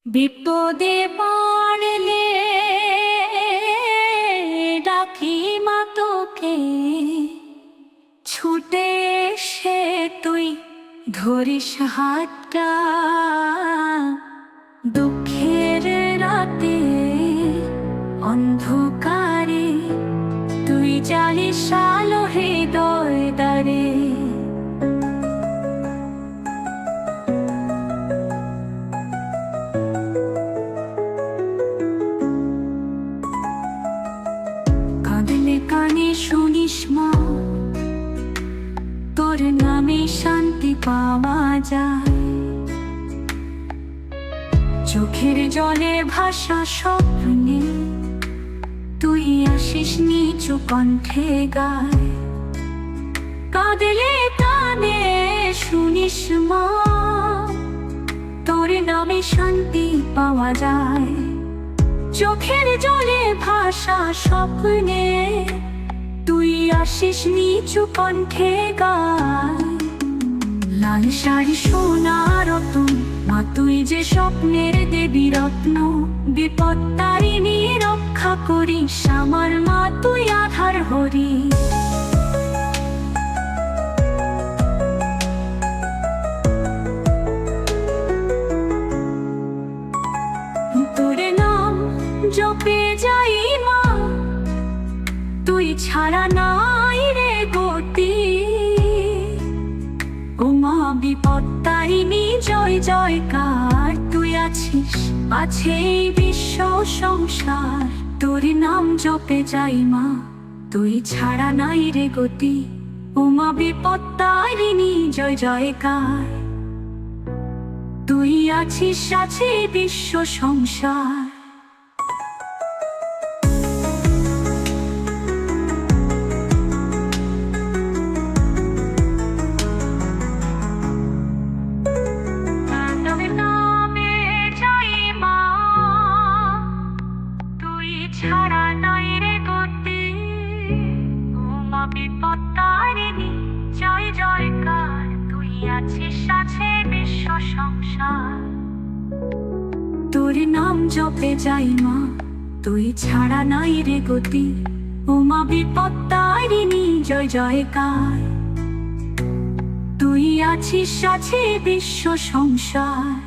বিপদে পড়লে ডাকি মা তোকে, ছুটে এসে তুই ধরিস হাতটা। দুঃখের রাতে অন্ধকারে তুই জ্বালিস আলো হৃদয় দ্বারে। কাঁদলে কানে শুনিস মা, তোর নামে শান্তি পাওয়া যায়। চোখের জলে ভাষা স্বপ্নে তুই আসিস নিচু কণ্ঠে গায়। কাঁদলে কানে শুনিস মা, তোর নামে শান্তি পাওয়া যায়। চোখের জলে ভাষা স্বপ্নে তুই আসিস নিচু কণ্ঠে গায়। লাল শাড়ি সোনা রতন মা, তুই যে স্বপ্নের দেবী রত্ন। বিপদ তারিণী রক্ষা করিস আমার মা, তুই আধার হরি। তোর নাম জপে যাই মা, তুই ছাড়া নাই রে গতি। ও মা বিপদ তারিণী জয় জয়কার, তুই আছিস আছে এই বিশ্ব সংসার। তোর নাম জপে যাই মা, তুই ছাড়া নাই রে গতি। ও মা বিপদ তারিণী জয় জয়কার, তুই আছিস আছে বিশ্ব সংসার। ছাড়া নাই রে গতি, ও মা বিপদ তারিণী জয় জয়কার, তুই আছিস আছে বিশ্ব সংসার। তোর নাম জপে যাই মা, তুই ছাড়া নাই রে গতি। ও মা বিপদ তারিণী জয় জয়কার, তুই আছিস আছে বিশ্ব সংসার।